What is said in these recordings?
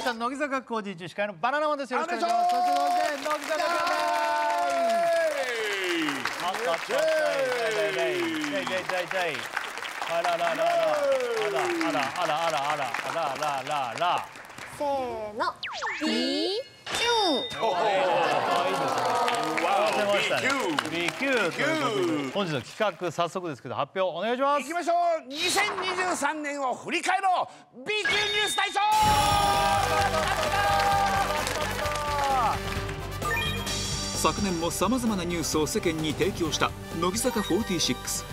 した乃木坂工事中司会のバナナマンです。よろしくお願いします。乃木坂あららららあらせーの、B キュー。B 級ということで本日の企画早速ですけど発表お願いします。行きましょう。2023年を振り返ろう B 級ニュース大賞。昨年もさまざまなニュースを世間に提供した乃木坂46。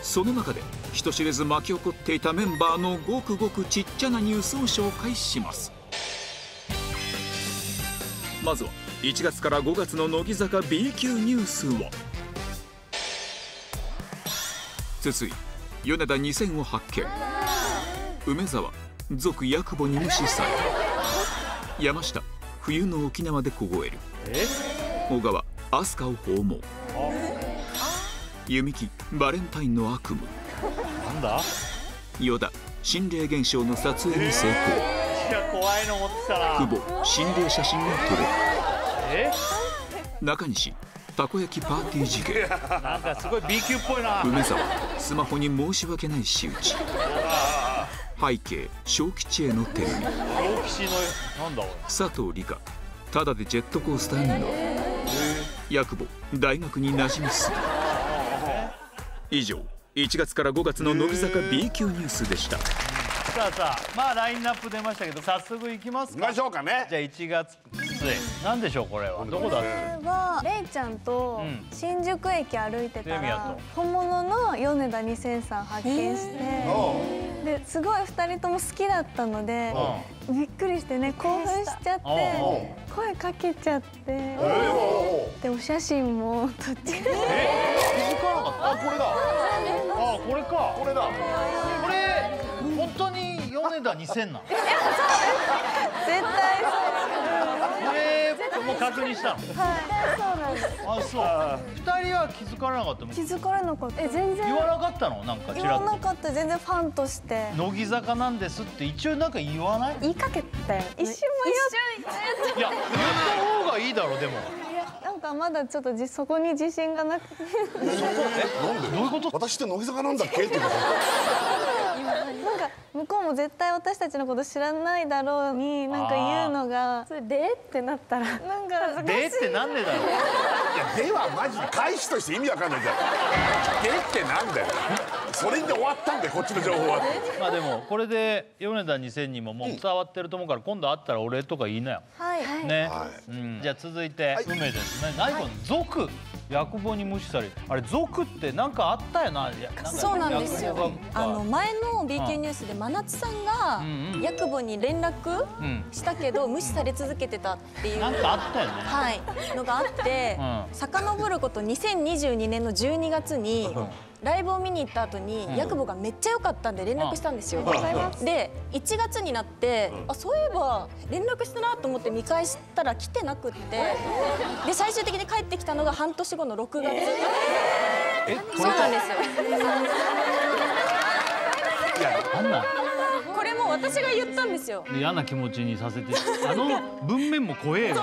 その中で人知れず巻き起こっていたメンバーのごくごくちっちゃなニュースを紹介します。まずは1月から5月の乃木坂 B 級ニュースは筒井米田2000を発見。梅沢続八久保に無視され。山下冬の沖縄で凍える。小川飛鳥を訪問。弓木バレンタインの悪夢。なんだ与田心霊現象の撮影に成功。怖いの持ってきたな。久保心霊写真が撮れる。中西たこ焼きパーティー事件。なんかすごい B 級っぽいな。梅沢スマホに申し訳ない仕打ち。背景小吉への手紙。小吉のなんだおい。佐藤理香ただでジェットコースターに乗る。八久保大学に馴染みすぎ。以上1月から5月の乃木坂 B 級ニュースでした。さあまあラインナップ出ましたけど早速いきますか。行きましょうかね。じゃあ1月末なんでしょうこれは。どこだっこれはレイちゃんと新宿駅歩いてたら本物の米田2000さん発見して、ですごい2人とも好きだったのでびっくりしてね興奮しちゃって声かけちゃって、でお写真も撮っちゃって。気づかなかった。あこれだ。あこれか。これだ。これ本当に米田2000なの。絶対これもう確認したの。そうなんです。あそう。2人は気づかなかった。気づかれなかった。全然言わなかったのなんかちらっと。言わなかった。全然ファンとして乃木坂なんですって一応なんか言わない？言いかけたよ。一瞬いや言った方がいいだろでも。なんかまだちょっとそこに自信がなくて。なんで？どういうこと？私って乃木坂なんだっけってこと。なんか向こうも絶対私たちのこと知らないだろうになんか言うのがそれでってなったらなんか恥ずかしい。でってなんでだろう。いやではマジで返しとして意味わかんないじゃん。でってなんだよ。それで終わったんだよこっちの情報は。まあでもこれで米田2000にももう伝わってると思うから今度会ったらお礼とか言いなよ。はいね。じゃあ続いて梅ですね。何この族八久保に無視される。あれ族ってなんかあったよな。そうなんですよ。前の B 級ニュースで真夏さんが八久保に連絡したけど無視され続けてたっていうなんかあったよね。はいのがあって遡ること2022年の12月にライブを見に行った後に八久保がめっちゃ良かったんで連絡したんですよ。で1月になってそういえば連絡したなと思って見返したら来てなくって、で最終的に帰ってきたのが半年後の6月。そうなんですよ。いやなんなん。これも私が言ったんですよ。嫌な気持ちにさせて文面も怖えよ。ガ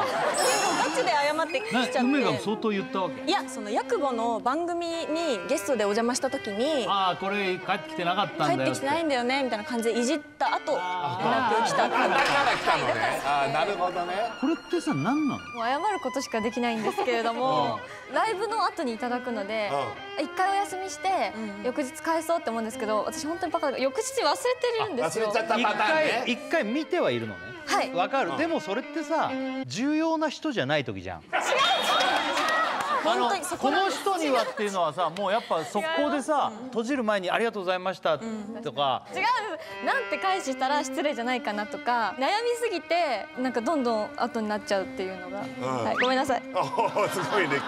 チで謝ってきちゃって。梅が相当言ったわけ。いやその八久保の番組にゲストでお邪魔した時にこれ帰ってきてなかったんだよ。帰ってきてないんだよねみたいな感じでいじった後連絡来たって。だから来たのね。なるほどね。これってさ何なの？もう謝ることしかできないんですけれども、ライブの後にいただくので一回お休みして翌日返そうって思うんですけど、私本当にバカだから翌日忘れてるんですよ。忘れちゃったパターンね。一回見てはいるのね。はい。わかる。でもそれってさ重要な人じゃない時じゃん。この人にはっていうのはさもうやっぱ速攻でさ閉じる前に「ありがとうございました」とか。違う。なんて返したら失礼じゃないかなとか悩みすぎてなんかどんどん後になっちゃうっていうのが、はい、ごめんなさい。すごいね。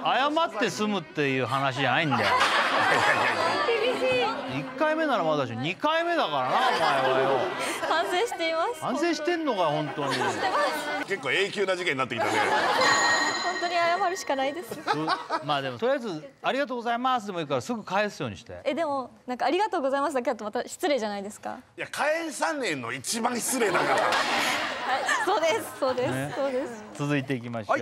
謝って済むっていう話じゃないんだよ。厳しい。1回目ならまだし2回目だからなお前はよ。反省しています。反省してんのか本当に。結構永久な事件になってきたね。本当に謝るしかないです。まあでもとりあえず「ありがとうございます」でもいいからすぐ返すようにして。でもなんか「ありがとうございます」だけだとまた失礼じゃないですか。いや返さねえの一番失礼だから。そうですそうです、ねそうです。続いていきましょう。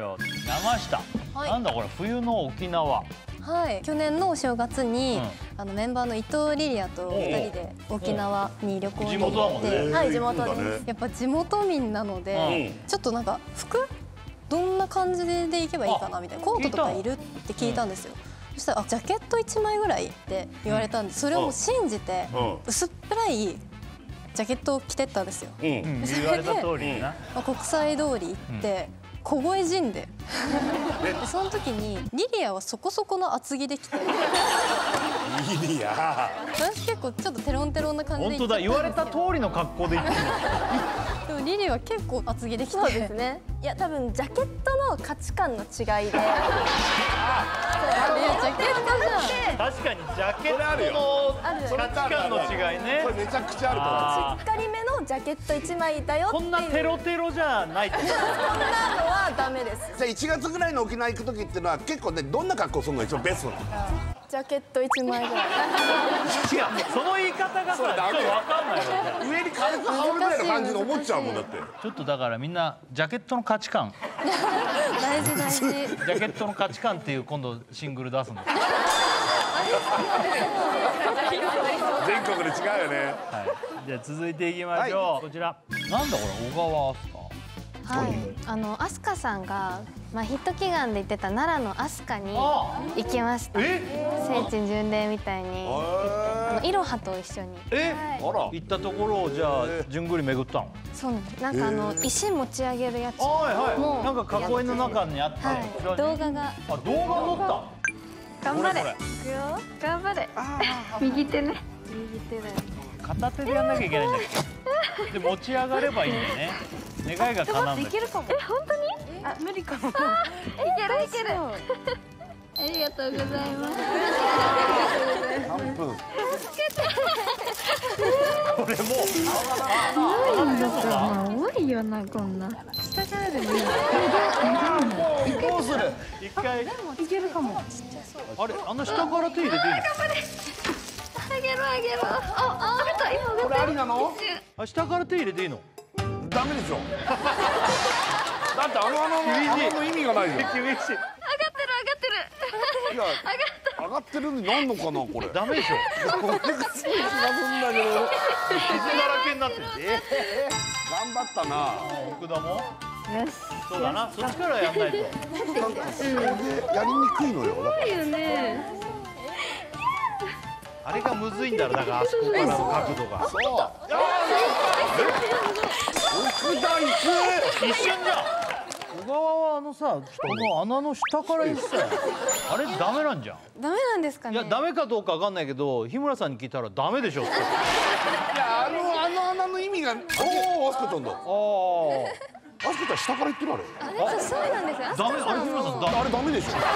山下。なんだこれ、冬の沖縄。はい、去年のお正月に、メンバーの伊藤リリアと2人で沖縄に旅行に行って、地元だもんね。はい、地元です。やっぱ地元民なので、ちょっとなんか服どんな感じで行けばいいかなみたいな、コートとかいるって聞いたんですよ。そしたらジャケット1枚ぐらいって言われたんで、それを信じて薄っぺらいジャケットを着てったんですよ。言われた通りな。国際通り行って小声じんで、その時にリリアはそこそこの厚着できて、リリア私結構ちょっとテロンテロンな感じで本当だ、言われた通りの格好で行ってる。でもリリアは結構厚着できて、そうですね。いや多分ジャケットの価値観の違いで。いやジャケットじゃん。確かにジャケットの価値観の違いね。これめちゃくちゃあると思う。しっかりめのジャケット1枚だよっていう。こんなテロテロじゃないと思う。そんなのはダメです。じゃあ1月ぐらいの沖縄行く時っていうのは結構ね、どんな格好するのが一番ベストなの？ジャケット1枚ぐらい。違う、その言い方がさ、ちょっと分かんないよ。上に軽く羽織るぐらいの感じで思っちゃうもんだって。ちょっとだからみんなジャケットの価値観、大事大事。ジャケットの価値観っていう今度シングル出すんです。全国で違うよね。はい、じゃあ続いていきましょう。こちらなんだこれ、小川飛鳥。はい、飛鳥さんが、ヒット祈願で言ってた奈良の飛鳥に行きました。聖地巡礼みたいにいろはと一緒に行ったところをじゃあ順繰り巡ったの？そうなんです。なんか石持ち上げるやつもなんか囲いの中にあって、動画が。動画撮った？頑張れ。いくよ。頑張れ。右手ね。右手だよ。片手でやんなきゃいけないんだけど。で持ち上がればいいんだよね。願いが叶うんだ。いけるかも。本当に？あ、無理かも。いけるいける。ありがとうございます。3分。これもう。無理よな、こんな。下からでもいい。どうする？一回。いけるかも。あれ、下から手入れていいの？あげろあげろ。あ、上がった。今上がった。これありなの？下から手入れていいの？ダメでしょ。だっての意味がないじゃん。厳しい。上がってる上がってる。いや、上がってるになんのかなこれ。ダメでしょ。これ気がするんだけど。傷だらけになってる。頑張ったな。奥田も？よし。そうだな。そっちからやんないと。なんかそれでやりにくいのよ。だから。いいよね。あれがむずいんだろ、だからあそこからの角度が。そう。奥田行く。一瞬じゃん。小川はさ、この穴の下から行ってたよ。あれダメなんじゃん。ダメなんですかね。いやダメかどうかわかんないけど、日村さんに聞いたらダメでしょって。いや穴の意味が。おお、アスカちゃんだ。アスカちゃん下から行ってるあれ。そうなんですよ。ダメ、あれ日村さんあれダメでしょ。そうだよね。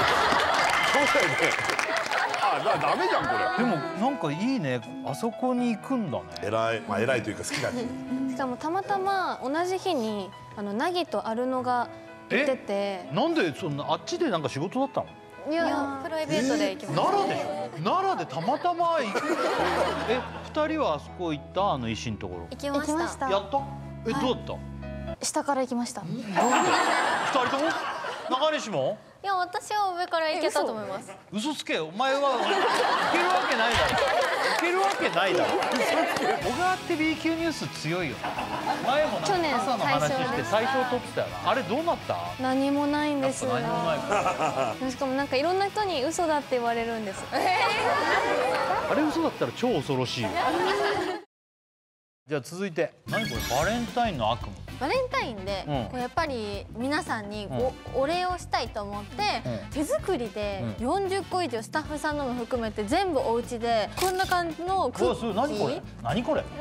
ダメじゃんこれ。でもなんかいいね、あそこに行くんだね。偉い、偉いというか好きだし。しかもたまたま同じ日に凪とアルノが行ってて。なんでそんなあっちでなんか仕事だったの？いやプライベートで行きました。奈良でしょ？奈良でたまたま行く。二人はあそこ行った？あの石のところ。行きました。やった？どうだった？下から行きました。二人とも？中西も？いや私は上から行けたと思います。嘘つけ、お前は行けるわけないだろ。行けるわけないだろ。小川って B 級ニュース強いよ。前も去年朝の話して最初取ってたよな。あれどうなった？何もないんです。何もないか。しかもなんかいろんな人に嘘だって言われるんです。あれ嘘だったら超恐ろしいよ。じゃあ続いて、何これ？バレンタインの悪夢。バレンタインで、こうやっぱり皆さんにお礼をしたいと思って、手作りで40個以上スタッフさんのも含めて全部お家でこんな感じのクッキー。何これ？何これ？クッ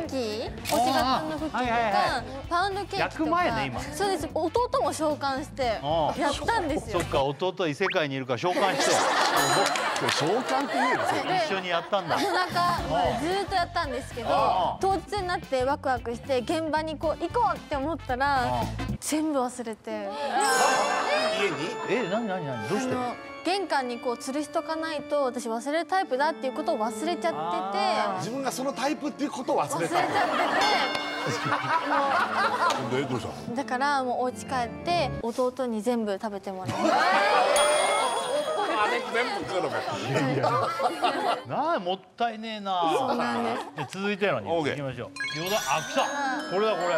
キー、お正月のクッキーとかパウンドケーキとか。焼く前ね今。そうです。弟も召喚してやったんですよ。そっか、弟異世界にいるから召喚して。召喚って言うの？一緒にやったんだ。夜中ずーっとやったんですけど、当日になってワクワクして現場に行こうって思ったら全部忘れて。家に？何どうして？玄関にこう吊るしとかないと私忘れるタイプだっていうことを忘れちゃってて。自分がそのタイプっていうことを忘れた。忘れちゃってて。でどうしたの？だからもうお家帰って弟に全部食べてもらう。あれ全部食うのか。なあもったいねえな。そうなんです。続いてのに行きましょう。ヨダ、あ、来た。これだこれ。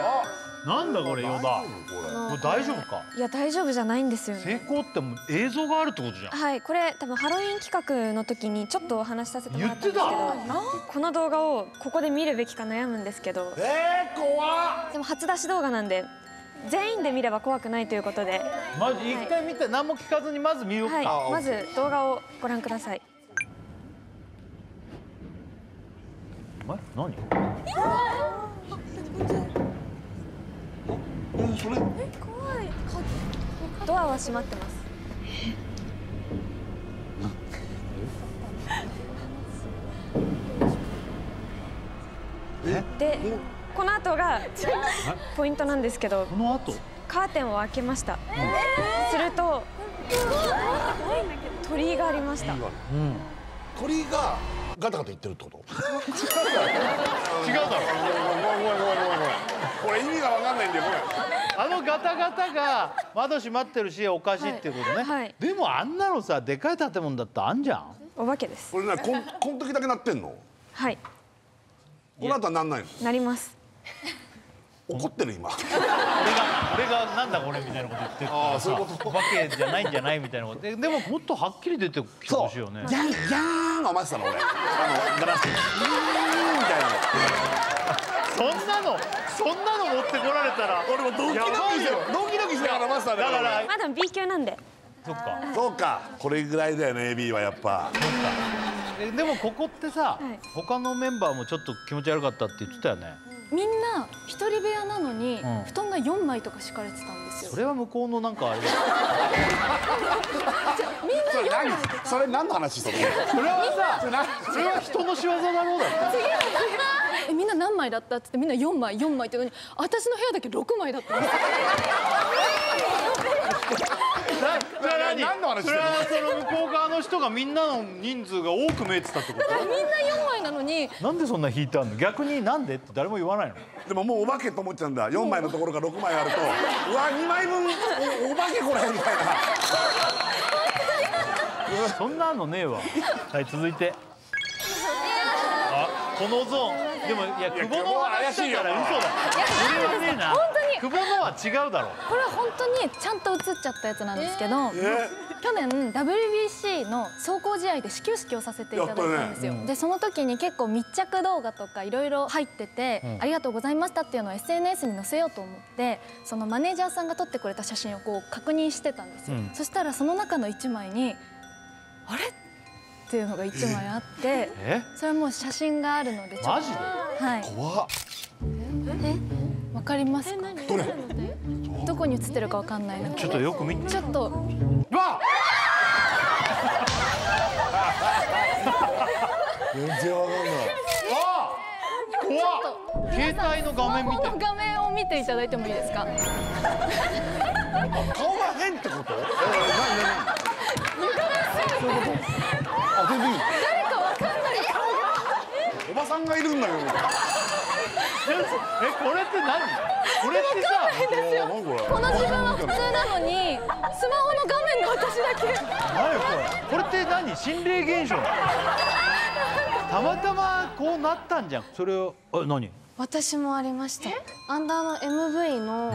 なんだこれヨダ。これ大丈夫か？いや大丈夫じゃないんですよね。成功ってもう映像があるってことじゃん。はい、これ多分ハロウィン企画の時にちょっとお話しさせてもらったんですけど、この動画をここで見るべきか悩むんですけど、怖っ。でも初出し動画なんで全員で見れば怖くないということで、マジ一回見て何も聞かずにまず見ようか。はい、まず動画をご覧ください。お前何？それ。ドアは閉まってます。で、この後がポイントなんですけど、この後カーテンを開けました。すると鳥居がありました。鳥がガタガタ言ってるってこと？違うだろ。これ意味がわかんないんだよ。あのガタガタが窓閉まってるしおかしいっていうことね。はい。でもあんなのさでかい建物だったらあんじゃん。お化けです。これなこん時だけ鳴ってんの？はい。この後はなんないの？なります。怒ってる今。俺がなんだこれみたいなこと言ってるからさ、お化けじゃないんじゃないみたいなことでももっとはっきり出てきてほしいよね。ギャンギャーンが待ってたの俺。ガラスみたいな。そんなの持ってこられたら俺もドキドキしながら待ってたね。だからまだ B 級なんで。そっか。そうか。これぐらいだよね AB はやっぱ。でもここってさ、他のメンバーもちょっと気持ち悪かったって言ってたよね。みんな一人部屋なのに布団が4枚とか敷かれてたんですよ。それは向こうのなんかあれだよ。それ何の話それ？それは人の仕業だろうだって。みんな何枚だったって言ってみんな4枚って言うのに私の部屋だけ6枚だったんですよ。何の話してるの？それはその向こう側の人がみんなの人数が多く見えてたってこと？みんな4枚なのに。なんでそんな引いてあんの？逆になんでって誰も言わないの？でももうお化けと思っちゃうんだ。4枚のところが6枚あるとうわ2枚分お化けこれみたいな。そんなのねえわ。はい続いて。あこのゾーンでもいや久保の話だから嘘だ。これはねえな。久保のは違うだろ。これは本当にちゃんと映っちゃったやつなんですけど、去年 WBC の壮行試合で始球式をさせていただいたんですよ。でその時に結構密着動画とかいろいろ入ってて、ありがとうございましたっていうのを SNS に載せようと思ってそのマネージャーさんが撮ってくれた写真をこう確認してたんですよ。そしたらその中の1枚にあれっていうのが1枚あってそれはもう写真があるのでちょっとマジで？はい。怖っ。わかりますか？どれ？どこに写ってるかわかんないのでちょっとよく見て。ちょっとわっ。全然わかんない。怖っ。携帯の画面見て。この画面を見ていただいてもいいですか？顔が変ってこと？あ全然いい。誰かわかんない。おばさんがいるんだよ。これって何？これってさ。この自分は普通なのにスマホの画面が私だけ。何これ？これって何？心霊現象？たまたまこうなったんじゃん。それを何？私もありました。アンダーの MV の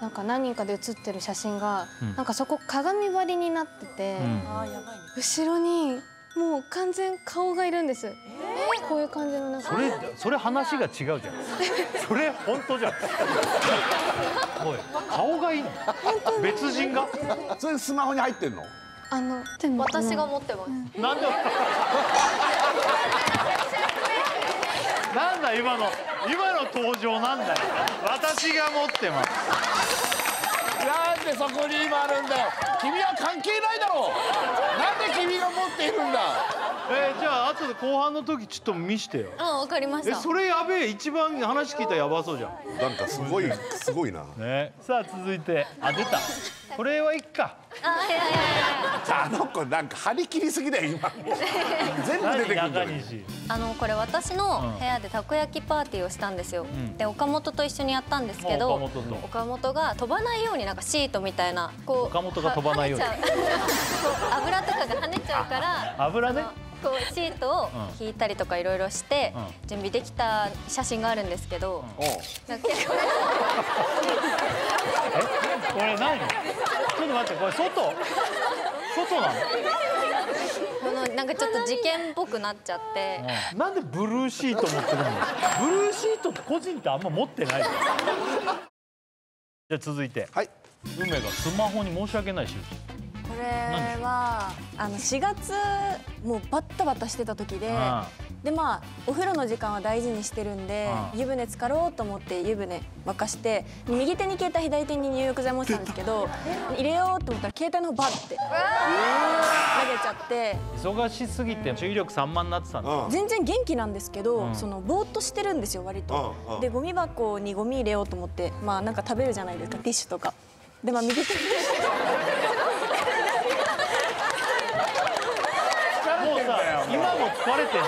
なんか何人かで写ってる写真がなんかそこ鏡張りになってて、後ろにもう完全顔がいるんです。こういう感じのなんか。それ話が違うじゃん。それ本当じゃん。おい顔がいいの？別人が？それスマホに入ってんの？私が持ってます。なんで？なんだ今の登場なんだよ。私が持ってます。なんでそこに今あるんだよ。君は関係ないだろう。なんで君が持っているんだ。じゃあ後で後半の時ちょっと見してよ。わかりました。それやべえ。一番話聞いたらやばそうじゃん。なんかすごいな。ね。さあ続いて出た。これはいっか。あの子なんか張り切りすぎだよ今。全部出てくるんだよ。これ私の部屋でたこ焼きパーティーをしたんですよ。で岡本と一緒にやったんですけど、岡本が飛ばないようになんかシートみたいなこう岡本が飛ばないように油とかが跳ねちゃうから油ね。こうシートを引いたりとかいろいろして準備できた写真があるんですけど、なんか結構これ何？ちょっと待って、これ外なの？このなんかちょっと事件っぽくなっちゃって。なんでブルーシート持ってるの？ブルーシートって個人ってあんま持ってない。じゃあ続いて、梅がスマホに申し訳ないし。これは4月もうバッタバタしてた時で、まあお風呂の時間は大事にしてるんで湯船浸かろうと思って湯船沸かして右手に携帯左手に入浴剤持ってたんですけど入れようと思ったら携帯の方バッて投げちゃって忙しすぎて注意力散漫になってたんだ。全然元気なんですけどそのぼーっとしてるんですよ割と。でゴミ箱にゴミ入れようと思ってまあなんか食べるじゃないですかティッシュとか。でまあ右手にもうさ、今も疲れてんの。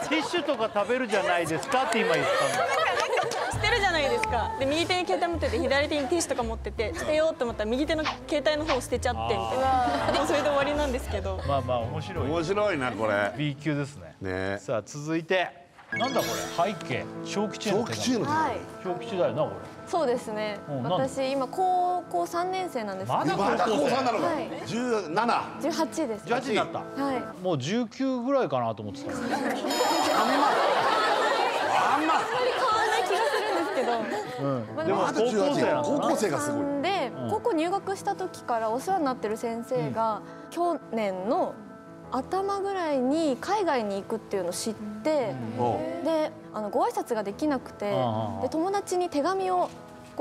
ティッシュとか食べるじゃないですかって今言ったの。捨てるじゃないですか。で右手に携帯持ってて左手にティッシュとか持ってて捨てようと思ったら右手の携帯の方を捨てちゃってみたいな。でもそれで終わりなんですけど。まあまあ面白い。面白いなこれ。 B 級ですね。ね。さあ続いてなんだこれ背景小吉への手紙。小吉だよなこれ。そうですね。私今高校3年生なんですけど。まだ高3なのか。17。18です。18になった。はい。もう19ぐらいかなと思ってた。あんまり変わらない気がするんですけど。でも高校生なの。高校生がすごい。で高校入学した時からお世話になってる先生が去年の頭ぐらいに海外に行くっていうのを知ってでご挨拶ができなくてで友達に手紙を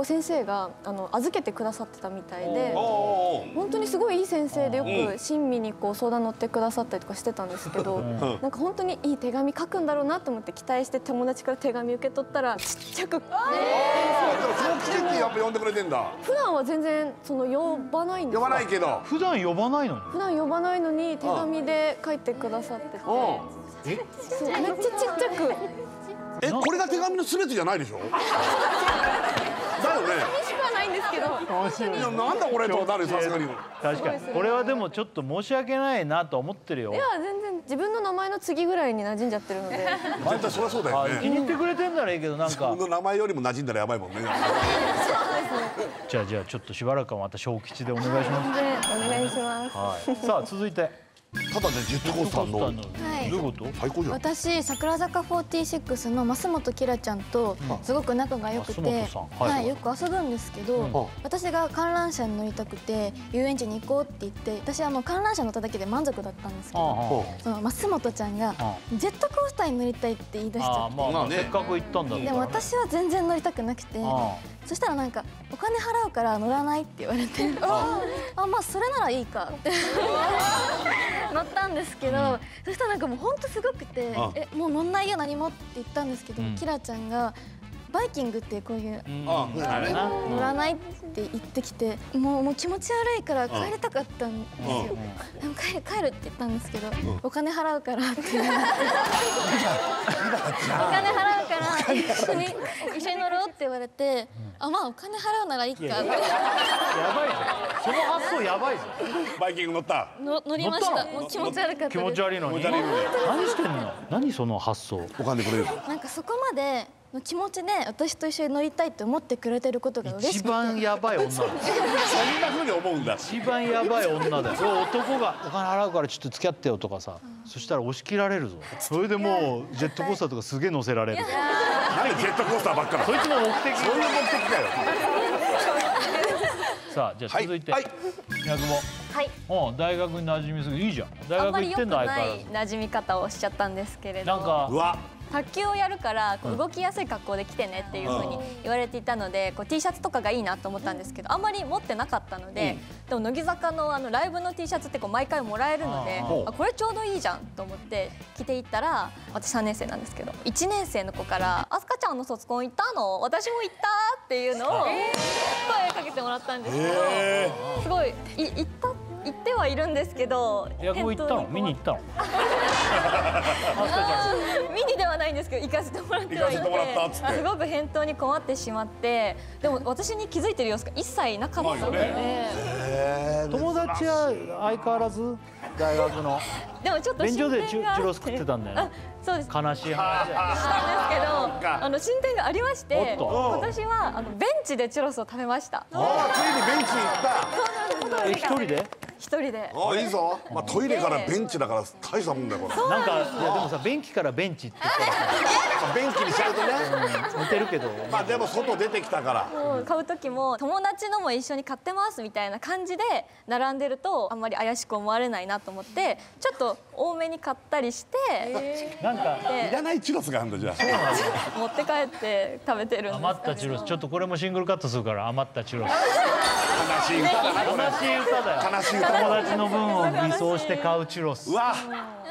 先生が預けてくださってたみたいで本当にすごいいい先生でよく親身に相談乗ってくださったりとかしてたんですけどなんか本当にいい手紙書くんだろうなと思って期待して友達から手紙受け取ったらちっちゃくでも小吉ってやっぱ呼んでくれてんだ。普段は全然呼ばないんですよ。呼ばないけど普段呼ばないのに。普段呼ばないのに手紙で書いてくださっててめっちゃちっちゃく。これが手紙の全てじゃないでしょ。だよね。寂しくはないんですけど。いやなんだこれとなるさすがに。確かにこれはでもちょっと申し訳ないなと思ってるよ。いや全然自分の名前の次ぐらいに馴染んじゃってるので。絶対そりゃそうだよね。気に入ってくれてんならいいけどなんか。自分の名前よりも馴染んだらやばいもんね。じゃあちょっとしばらくはまた小吉でお願いします。お願いします。はい。さあ続いて。ただねジェットコースターのどういうこと？最高じゃん。私桜坂46の増本キラちゃんとすごく仲が良くて、よく遊ぶんですけど、私が観覧車に乗りたくて遊園地に行こうって言って私観覧車乗っただけで満足だったんですけど、その増本ちゃんがジェットコースターに乗りたいって言い出しちゃって、まあせっかく行ったんだ。でも私は全然乗りたくなくて。そしたらなんかお金払うから乗らないって言われてまあそれならいいかって乗ったんですけどそしたらなんかもうほんとすごくてもう乗んないよ何もって言ったんですけどキラちゃんがバイキングってこういう乗らないって言ってきてもう気持ち悪いから帰りたかったんですよ。でも帰るって言ったんですけどお金払うからってお金払うから一緒に乗ろうって言われてまあお金払うならいいかってやばいじゃんその発想やばいぞ。バイキング乗った。乗りました。もう気持ち悪かったです。気持ち悪いのに何してんの？何その発想。お金くれる。なんかそこまでの気持ちで私と一緒に乗りたいって思ってくれてることが嬉しくて一番やばい女だ。そんな風に思うんだ。一番やばい女だよ。男がお金払うからちょっと付き合ってよとかさ、そしたら押し切られるぞ。それでもうジェットコースターとかすげえ乗せられる。何ジェットコースターばっかり。そいつの目的。そういう目的だよ。さあじゃあ続いて八雲。はい。大学に馴染みすぎいいじゃん。大学行ってんの相変わらず。馴染み方をしちゃったんですけれど。なんか。うわ。卓球をやるから動きやすい格好で来てねっていう風に言われていたのでT シャツとかがいいなと思ったんですけどあんまり持ってなかったのででも乃木坂のライブの T シャツって毎回もらえるのでこれちょうどいいじゃんと思って着ていったら私3年生なんですけど1年生の子から「あすかちゃんの卒コン行ったの？私も行った」っていうのを声かけてもらったんですけどすごい「行った？行ってはいるんですけど、ヤクボ行ったの？見に行ったの？見にではないんですけど行かせてもらってはいて、すごく返答に困ってしまって、でも私に気づいてる様子が一切なかったので。友達は相変わらず大学のでもちょっと便所でチュロス食ってたんだよね。そうです。悲しい話だしたんですけど、進展がありまして、私はベンチでチュロスを食べました。ついにベンチに行った。一人で？一人で。いいぞ。まあトイレからベンチだから大したもんだよこれ。なんかいやでもさ、便器からベンチって言ったらベンチにしちゃうとね似てるけど、まあでも外出てきたから買う時も友達のも一緒に買ってますみたいな感じで並んでるとあんまり怪しく思われないなと思って、ちょっと多めに買ったりして、なんかいらないチュロスがあるんだ。じゃあ持って帰って食べてるんです。余ったチュロス、ちょっとこれもシングルカットするから、余ったチュロス。悲しい歌だなこれ。悲しい歌だよ。悲しい歌。友達の分を偽装して買うチュロス。うわ、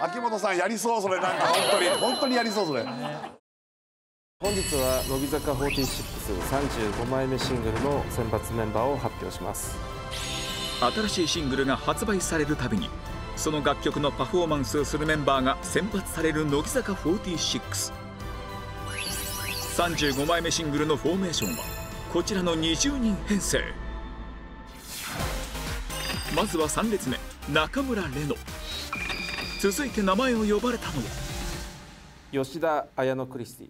秋元さんやりそうそれ。なんか本当にやりそうそれ。本日は乃木坂4635枚目シングルの選抜メンバーを発表します。新しいシングルが発売されるたびにその楽曲のパフォーマンスをするメンバーが選抜される乃木坂46。35枚目シングルのフォーメーションはこちらの20人編成。まずは3列目、中村玲乃。続いて名前を呼ばれたのは吉田綾乃クリスティ。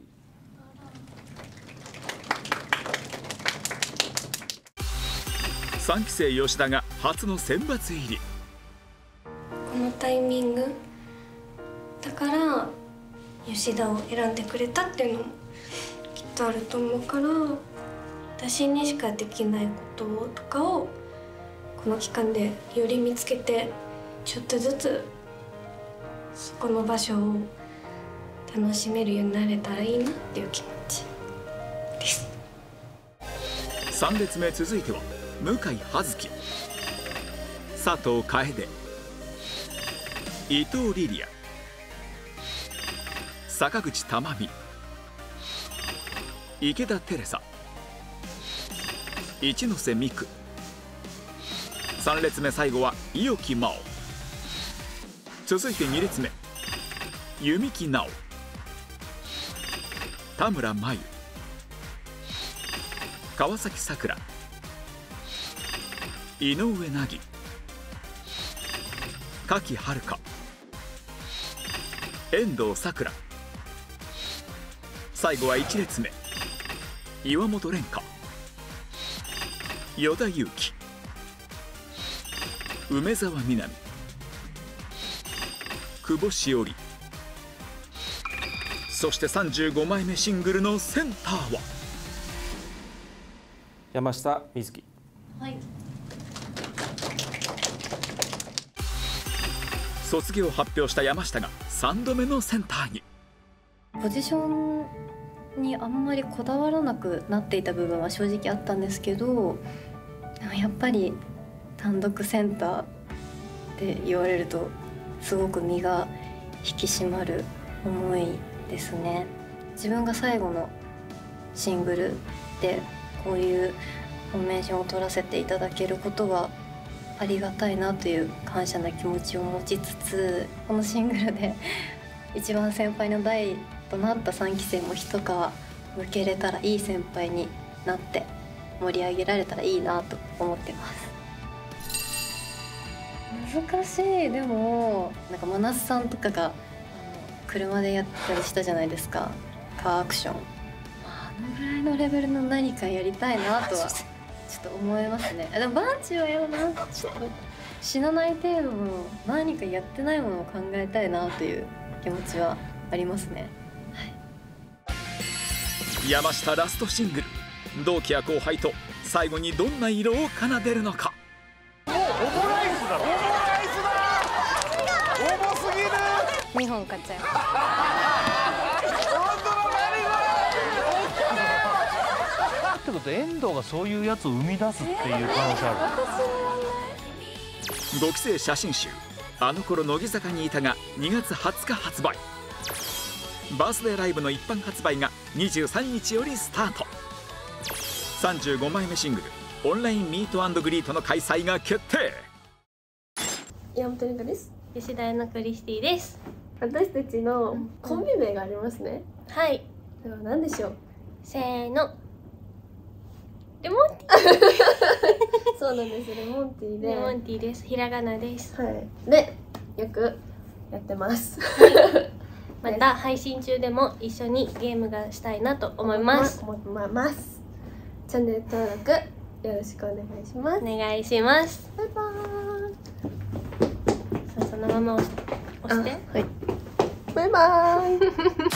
3期生吉田が初の選抜入り。このタイミングだから吉田を選んでくれたっていうのもきっとあると思うから、私にしかできないこととかをこの期間でより見つけて、ちょっとずつそこの場所を楽しめるようになれたらいいなっていう気持ちです。3列目続いては向井葉月、佐藤楓、伊藤リリア、坂口珠美、池田テレサ、一ノ瀬美空。3列目最後は伊予木真央。続いて2列目弓木奈緒、田村真由、川崎さくら、井上凪、柿遥香、遠藤さくら。最後は1列目岩本蓮香、与田祐希、梅澤美波、久保しおり。そして35枚目シングルのセンターは山下美月。はい。卒業を発表した山下が3度目のセンターに。ポジションにあんまりこだわらなくなっていた部分は正直あったんですけど、でもやっぱり単独センターって言われるとすごく身が引き締まる思いですね。自分が最後のシングルでこういうフォーメーションを取らせていただけることはありがたいなという感謝な気持ちを持ちつつ、このシングルで一番先輩の代となった3期生も一皮向けれたらいい先輩になって盛り上げられたらいいなと思ってます。難しい。でもなんか真夏さんとかが車でやったりしたじゃないですか、カーアクション。あのぐらいのレベルの何かやりたいなとはちょっと思いますね。でもバンチはやだな、ちょっと死なない程度の何かやってないものを考えたいなという気持ちはありますね。山下ラストシングル、同期や後輩と最後にどんな色を奏でるのか。オモライスだろ。オモライスだ。重すぎる。2本買っちゃいます。本当のってことは遠藤がそういうやつを生み出すっていう可能性ある。5期生写真集「あの頃乃木坂にいた」が2月20日発売。バースデーライブの一般発売が23日よりスタート。35枚目シングル「オンラインミート&グリート」の開催が決定。山本里香です。吉田のクリスティです。私たちのコンビ名がありますね。はい。では何でしょう。せーの。レモンティー。そうなんです。レモンティーで。レモンティーです。ひらがなです。はい。で、よくやってます。また配信中でも一緒にゲームがしたいなと思います。思います。チャンネル登録よろしくお願いします。お願いします。バイバーイ。そのまま押して。はい。バイバーイ。